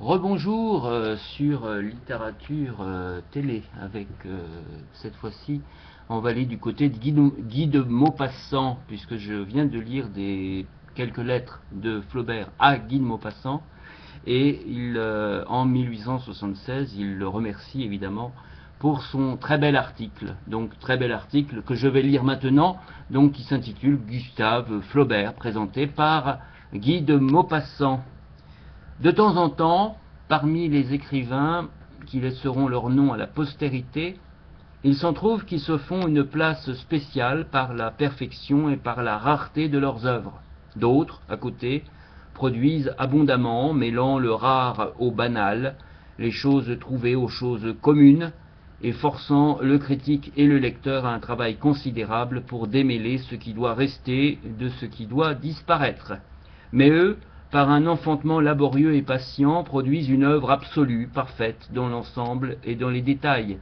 Rebonjour sur littérature télé avec cette fois-ci on va aller du côté de Guy de Maupassant puisque je viens de lire quelques lettres de Flaubert à Guy de Maupassant et en 1876 il le remercie évidemment pour son très bel article, donc très bel article que je vais lire maintenant, donc qui s'intitule Gustave Flaubert présenté par Guy de Maupassant. De temps en temps, parmi les écrivains qui laisseront leur nom à la postérité, il s'en trouve qui se font une place spéciale par la perfection et par la rareté de leurs œuvres. D'autres, à côté, produisent abondamment, mêlant le rare au banal, les choses trouvées aux choses communes, et forçant le critique et le lecteur à un travail considérable pour démêler ce qui doit rester de ce qui doit disparaître. Mais eux, par un enfantement laborieux et patient, produisent une œuvre absolue, parfaite, dans l'ensemble et dans les détails.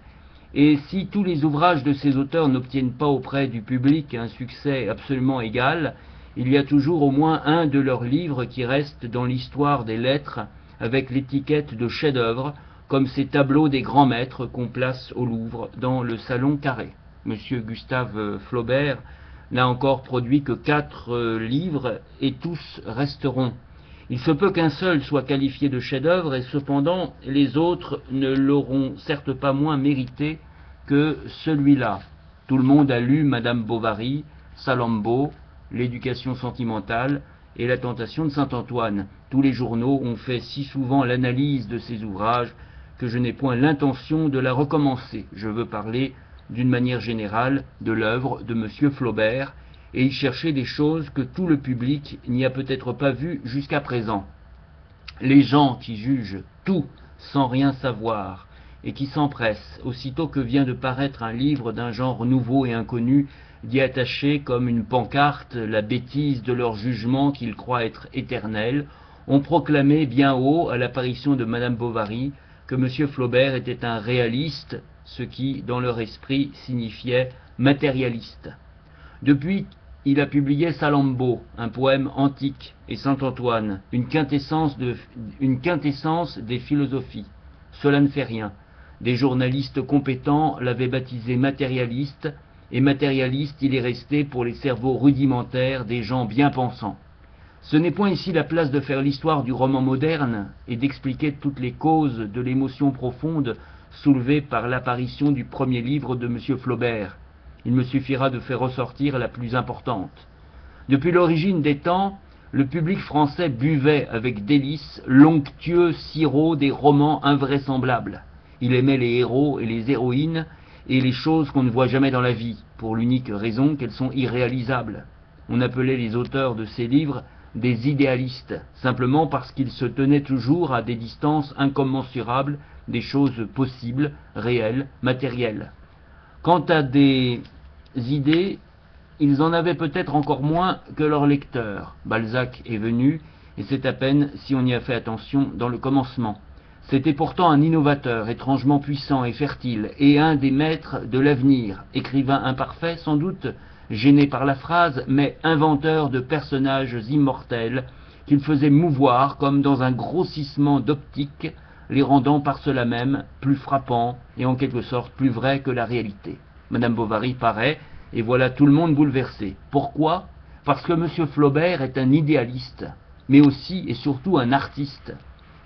Et si tous les ouvrages de ces auteurs n'obtiennent pas auprès du public un succès absolument égal, il y a toujours au moins un de leurs livres qui reste dans l'histoire des lettres avec l'étiquette de chef-d'œuvre, comme ces tableaux des grands maîtres qu'on place au Louvre dans le Salon Carré. Monsieur Gustave Flaubert n'a encore produit que 4 livres et tous resteront. Il se peut qu'un seul soit qualifié de chef-d'œuvre et cependant les autres ne l'auront certes pas moins mérité que celui-là. Tout le monde a lu Madame Bovary, Salammbô, L'éducation sentimentale et La tentation de Saint-Antoine. Tous les journaux ont fait si souvent l'analyse de ces ouvrages que je n'ai point l'intention de la recommencer. Je veux parler d'une manière générale de l'œuvre de M. Flaubert et y chercher des choses que tout le public n'y a peut-être pas vues jusqu'à présent. Les gens qui jugent tout sans rien savoir et qui s'empressent, aussitôt que vient de paraître un livre d'un genre nouveau et inconnu, d'y attacher comme une pancarte la bêtise de leur jugement qu'ils croient être éternel, ont proclamé bien haut à l'apparition de Madame Bovary que M. Flaubert était un réaliste, ce qui, dans leur esprit, signifiait matérialiste. Depuis, il a publié Salammbô, un poème antique, et Saint-Antoine, une quintessence des philosophies. Cela ne fait rien. Des journalistes compétents l'avaient baptisé matérialiste, et matérialiste il est resté pour les cerveaux rudimentaires des gens bien pensants. Ce n'est point ici la place de faire l'histoire du roman moderne et d'expliquer toutes les causes de l'émotion profonde soulevée par l'apparition du premier livre de M. Flaubert. Il me suffira de faire ressortir la plus importante. Depuis l'origine des temps, le public français buvait avec délice l'onctueux sirop des romans invraisemblables. Il aimait les héros et les héroïnes et les choses qu'on ne voit jamais dans la vie, pour l'unique raison qu'elles sont irréalisables. On appelait les auteurs de ces livres des idéalistes, simplement parce qu'ils se tenaient toujours à des distances incommensurables des choses possibles, réelles, matérielles. Quant à des idées, ils en avaient peut-être encore moins que leurs lecteurs. Balzac est venu, et c'est à peine si on y a fait attention dans le commencement. C'était pourtant un innovateur, étrangement puissant et fertile, et un des maîtres de l'avenir, écrivain imparfait, sans doute gêné par la phrase, mais inventeur de personnages immortels, qu'il faisait mouvoir comme dans un grossissement d'optique, les rendant par cela même plus frappants et en quelque sorte plus vrais que la réalité. Madame Bovary paraît, et voilà tout le monde bouleversé. Pourquoi ? Parce que M. Flaubert est un idéaliste, mais aussi et surtout un artiste,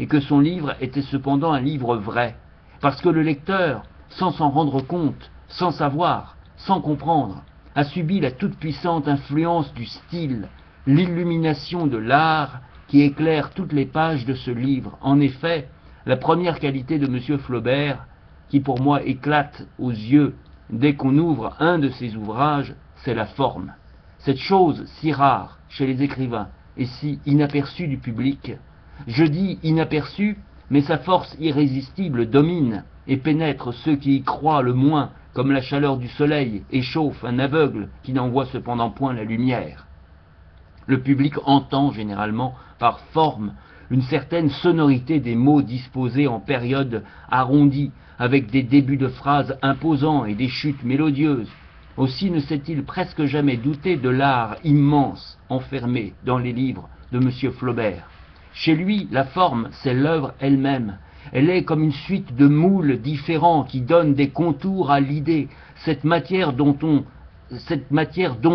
et que son livre était cependant un livre vrai, parce que le lecteur, sans s'en rendre compte, sans savoir, sans comprendre, a subi la toute-puissante influence du style, l'illumination de l'art qui éclaire toutes les pages de ce livre. En effet, la première qualité de M. Flaubert, qui pour moi éclate aux yeux dès qu'on ouvre un de ses ouvrages, c'est la forme. Cette chose si rare chez les écrivains et si inaperçue du public, je dis inaperçue, mais sa force irrésistible domine et pénètre ceux qui y croient le moins, comme la chaleur du soleil échauffe un aveugle qui n'en voit cependant point la lumière. Le public entend généralement par forme une certaine sonorité des mots disposés en période arrondie, avec des débuts de phrases imposants et des chutes mélodieuses. Aussi ne s'est-il presque jamais douté de l'art immense enfermé dans les livres de M. Flaubert. Chez lui, la forme, c'est l'œuvre elle-même. Elle est comme une suite de moules différents qui donnent des contours à l'idée, cette matière dont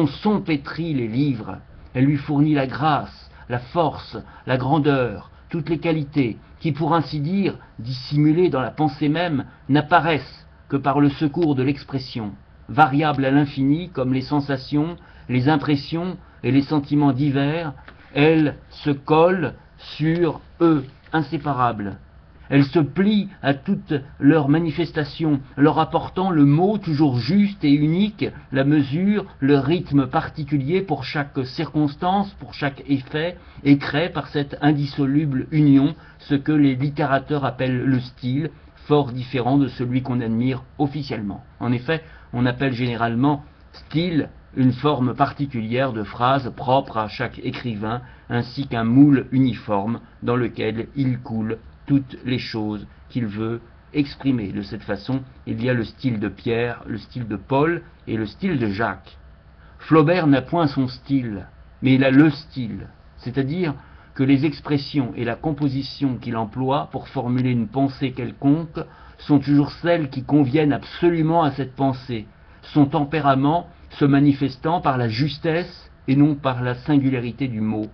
sont pétris les livres. Elle lui fournit la grâce, la force, la grandeur, toutes les qualités qui, pour ainsi dire, dissimulées dans la pensée même, n'apparaissent que par le secours de l'expression, variable à l'infini comme les sensations, les impressions et les sentiments divers. Elle se colle sur eux, inséparables. Elle se plie à toutes leurs manifestations, leur apportant le mot toujours juste et unique, la mesure, le rythme particulier pour chaque circonstance, pour chaque effet, et crée par cette indissoluble union ce que les littérateurs appellent le style, fort différent de celui qu'on admire officiellement. En effet, on appelle généralement style une forme particulière de phrase propre à chaque écrivain, ainsi qu'un moule uniforme dans lequel il coule toutes les choses qu'il veut exprimer. De cette façon, il y a le style de Pierre, le style de Paul et le style de Jacques. Flaubert n'a point son style, mais il a le style, c'est-à-dire que les expressions et la composition qu'il emploie pour formuler une pensée quelconque sont toujours celles qui conviennent absolument à cette pensée, son tempérament se manifestant par la justesse et non par la singularité du mot.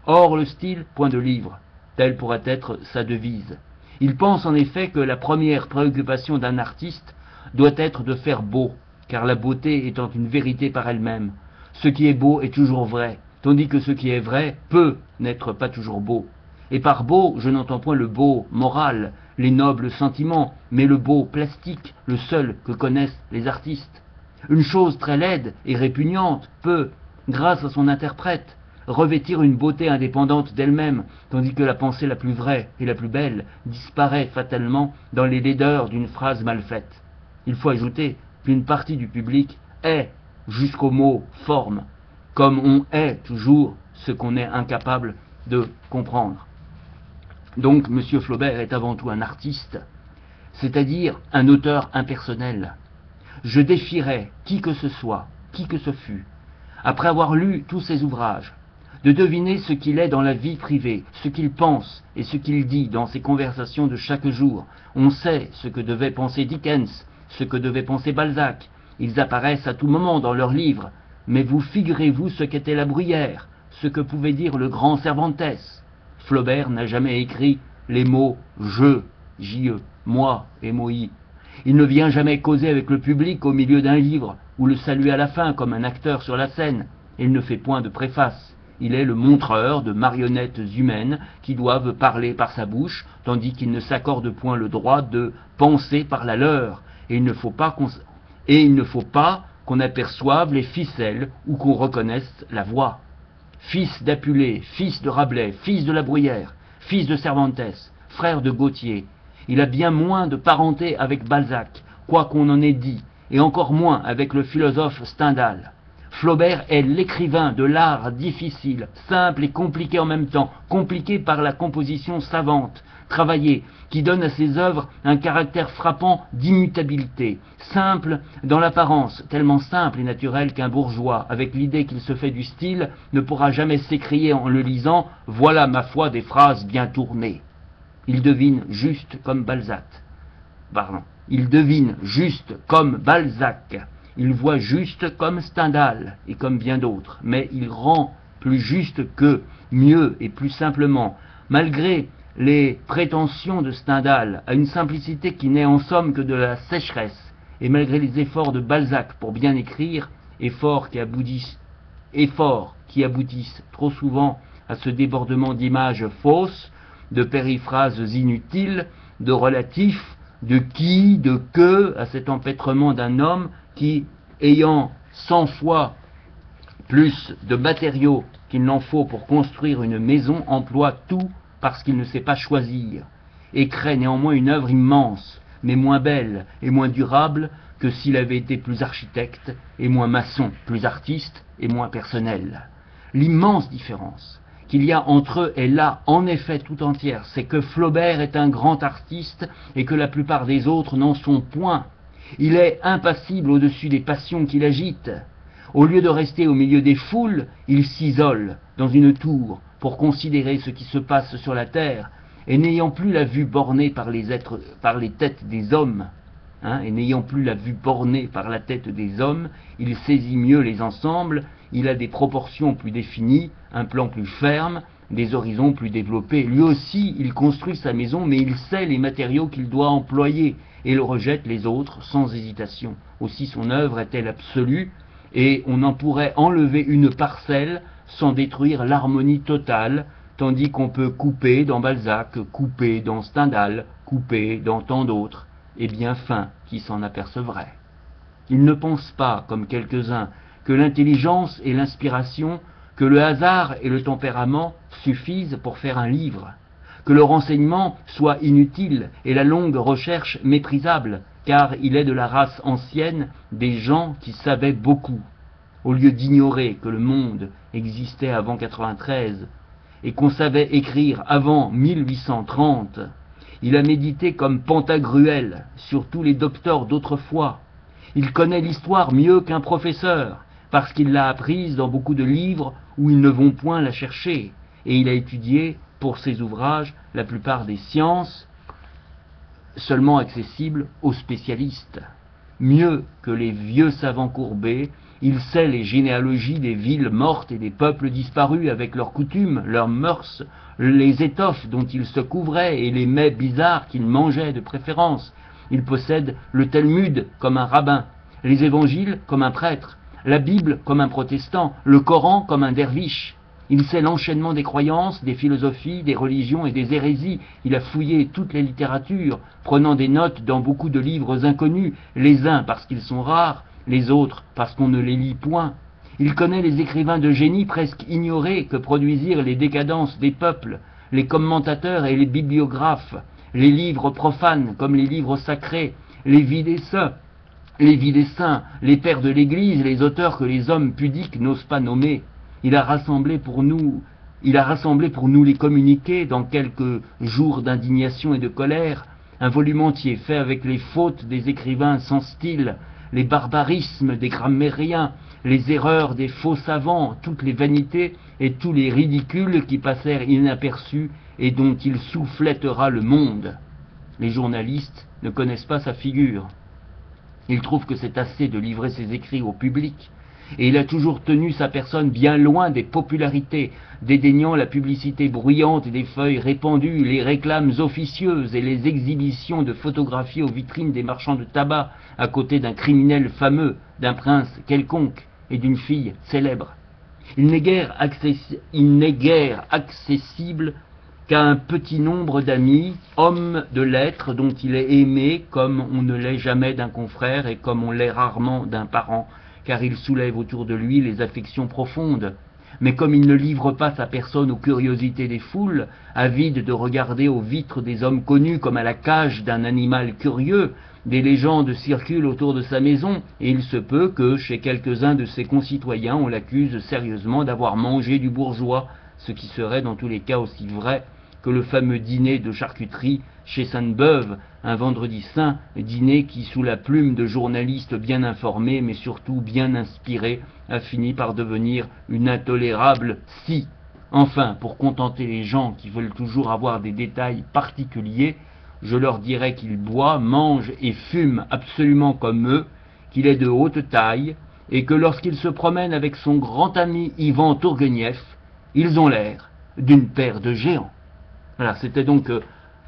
Or le style, point de livre, telle pourrait être sa devise. Il pense en effet que la première préoccupation d'un artiste doit être de faire beau, car la beauté étant une vérité par elle-même, ce qui est beau est toujours vrai, tandis que ce qui est vrai peut n'être pas toujours beau. Et par beau, je n'entends point le beau moral, les nobles sentiments, mais le beau plastique, le seul que connaissent les artistes. Une chose très laide et répugnante peut, grâce à son interprète, revêtir une beauté indépendante d'elle-même, tandis que la pensée la plus vraie et la plus belle disparaît fatalement dans les laideurs d'une phrase mal faite. Il faut ajouter qu'une partie du public est, jusqu'au mot forme, comme on est toujours ce qu'on est incapable de comprendre. Donc M. Flaubert est avant tout un artiste, c'est-à-dire un auteur impersonnel. Je défierais qui que ce soit, qui que ce fût, après avoir lu tous ses ouvrages, de deviner ce qu'il est dans la vie privée, ce qu'il pense et ce qu'il dit dans ses conversations de chaque jour. On sait ce que devait penser Dickens, ce que devait penser Balzac. Ils apparaissent à tout moment dans leurs livres. Mais vous figurez-vous ce qu'était la Bruyère, ce que pouvait dire le grand Cervantes. Flaubert n'a jamais écrit les mots « je », J-E, « moi » et « moi ». Il ne vient jamais causer avec le public au milieu d'un livre, ou le saluer à la fin comme un acteur sur la scène. Il ne fait point de préface. Il est le montreur de marionnettes humaines qui doivent parler par sa bouche, tandis qu'il ne s'accorde point le droit de penser par la leur. Et il ne faut pas qu'on aperçoive les ficelles ou qu'on reconnaisse la voix. Fils d'Apulée, fils de Rabelais, fils de la Bruyère, fils de Cervantes, frère de Gautier. Il a bien moins de parenté avec Balzac, quoi qu'on en ait dit, et encore moins avec le philosophe Stendhal. Flaubert est l'écrivain de l'art difficile, simple et compliqué en même temps, compliqué par la composition savante, travaillée, qui donne à ses œuvres un caractère frappant d'immutabilité, simple dans l'apparence, tellement simple et naturel qu'un bourgeois, avec l'idée qu'il se fait du style, ne pourra jamais s'écrier en le lisant « Voilà, ma foi, des phrases bien tournées ». Il devine juste comme Balzac. Il devine juste comme Balzac. Il voit juste comme Stendhal et comme bien d'autres, mais il rend plus juste qu'eux, mieux et plus simplement, malgré les prétentions de Stendhal à une simplicité qui n'est en somme que de la sécheresse, et malgré les efforts de Balzac pour bien écrire, efforts qui aboutissent trop souvent à ce débordement d'images fausses, de périphrases inutiles, de relatifs, de qui, de que, à cet empêtrement d'un homme qui, ayant 100 fois plus de matériaux qu'il n'en faut pour construire une maison, emploie tout parce qu'il ne sait pas choisir, et crée néanmoins une œuvre immense, mais moins belle et moins durable que s'il avait été plus architecte et moins maçon, plus artiste et moins personnel. L'immense différence qu'il y a entre eux est là, en effet, tout entière. C'est que Flaubert est un grand artiste et que la plupart des autres n'en sont point. Il est impassible au-dessus des passions qu'il agite. Au lieu de rester au milieu des foules, il s'isole dans une tour, pour considérer ce qui se passe sur la terre, et n'ayant plus la vue bornée par les têtes des hommes, et n'ayant plus la vue bornée par la tête des hommes, il saisit mieux les ensembles, il a des proportions plus définies, un plan plus ferme, des horizons plus développés. Lui aussi, il construit sa maison, mais il sait les matériaux qu'il doit employer, et le rejette les autres sans hésitation. Aussi son œuvre est-elle absolue, et on en pourrait enlever une parcelle sans détruire l'harmonie totale, tandis qu'on peut couper dans Balzac, couper dans Stendhal, couper dans tant d'autres, et bien fin qui s'en apercevrait. Il ne pense pas, comme quelques-uns, que l'intelligence et l'inspiration, que le hasard et le tempérament suffisent pour faire un livre, que le renseignement soit inutile et la longue recherche méprisable, car il est de la race ancienne des gens qui savaient beaucoup, au lieu d'ignorer que le monde existait avant 93 et qu'on savait écrire avant 1830. Il a médité comme Pantagruel sur tous les docteurs d'autrefois. Il connaît l'histoire mieux qu'un professeur, parce qu'il l'a apprise dans beaucoup de livres où ils ne vont point la chercher, et il a étudié, pour ses ouvrages, la plupart des sciences, seulement accessibles aux spécialistes. Mieux que les vieux savants courbés, il sait les généalogies des villes mortes et des peuples disparus avec leurs coutumes, leurs mœurs, les étoffes dont ils se couvraient et les mets bizarres qu'ils mangeaient de préférence. Il possède le Talmud comme un rabbin, les évangiles comme un prêtre, la Bible comme un protestant, le Coran comme un derviche. Il sait l'enchaînement des croyances, des philosophies, des religions et des hérésies. Il a fouillé toutes les littératures, prenant des notes dans beaucoup de livres inconnus, les uns parce qu'ils sont rares, les autres parce qu'on ne les lit point. Il connaît les écrivains de génie presque ignorés que produisirent les décadences des peuples, les commentateurs et les bibliographes, les livres profanes comme les livres sacrés, les vies des saints, les pères de l'Église, les auteurs que les hommes pudiques n'osent pas nommer. Il a rassemblé pour nous les communiquer dans quelques jours d'indignation et de colère, un volume entier fait avec les fautes des écrivains sans style, les barbarismes des grammairiens, les erreurs des faux savants, toutes les vanités et tous les ridicules qui passèrent inaperçus et dont il soufflettera le monde. Les journalistes ne connaissent pas sa figure. Ils trouvent que c'est assez de livrer ses écrits au public, et il a toujours tenu sa personne bien loin des popularités, dédaignant la publicité bruyante des feuilles répandues, les réclames officieuses et les exhibitions de photographies aux vitrines des marchands de tabac, à côté d'un criminel fameux, d'un prince quelconque et d'une fille célèbre. Il n'est guère accessible qu'à un petit nombre d'amis, hommes de lettres dont il est aimé comme on ne l'est jamais d'un confrère et comme on l'est rarement d'un parent, car il soulève autour de lui les affections profondes. Mais comme il ne livre pas sa personne aux curiosités des foules, avide de regarder aux vitres des hommes connus comme à la cage d'un animal curieux, des légendes circulent autour de sa maison, et il se peut que, chez quelques-uns de ses concitoyens, on l'accuse sérieusement d'avoir mangé du bourgeois, ce qui serait dans tous les cas aussi vrai que le fameux dîner de charcuterie chez Sainte-Beuve, un vendredi saint, dîner qui, sous la plume de journalistes bien informés, mais surtout bien inspirés, a fini par devenir une intolérable scie. Enfin, pour contenter les gens qui veulent toujours avoir des détails particuliers, je leur dirais qu'il boit, mange et fume absolument comme eux, qu'il est de haute taille, et que lorsqu'il se promène avec son grand ami Ivan Tourguenieff, ils ont l'air d'une paire de géants. Voilà, c'était donc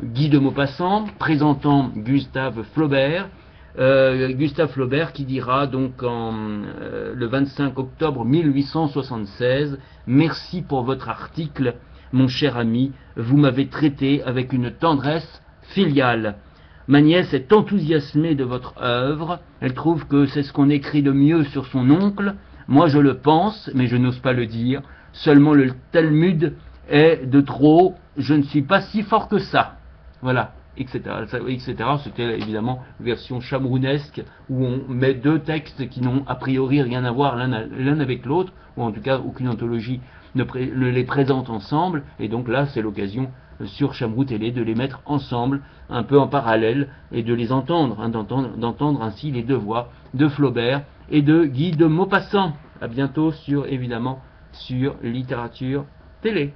Guy de Maupassant présentant Gustave Flaubert. Gustave Flaubert qui dira donc le 25 octobre 1876 « Merci pour votre article, mon cher ami, vous m'avez traité avec une tendresse filiale. Ma nièce est enthousiasmée de votre œuvre, elle trouve que c'est ce qu'on écrit de mieux sur son oncle. Moi je le pense, mais je n'ose pas le dire, seulement le Talmud est de trop, je ne suis pas si fort que ça. » Voilà, etc. C'était évidemment une version chamrounesque où on met deux textes qui n'ont a priori rien à voir l'un avec l'autre, ou en tout cas aucune anthologie ne les présente ensemble, et donc là c'est l'occasion sur Chamrou Télé de les mettre ensemble, un peu en parallèle, et de les entendre, d'entendre ainsi les deux voix de Flaubert et de Guy de Maupassant. À bientôt évidemment sur Littérature Télé.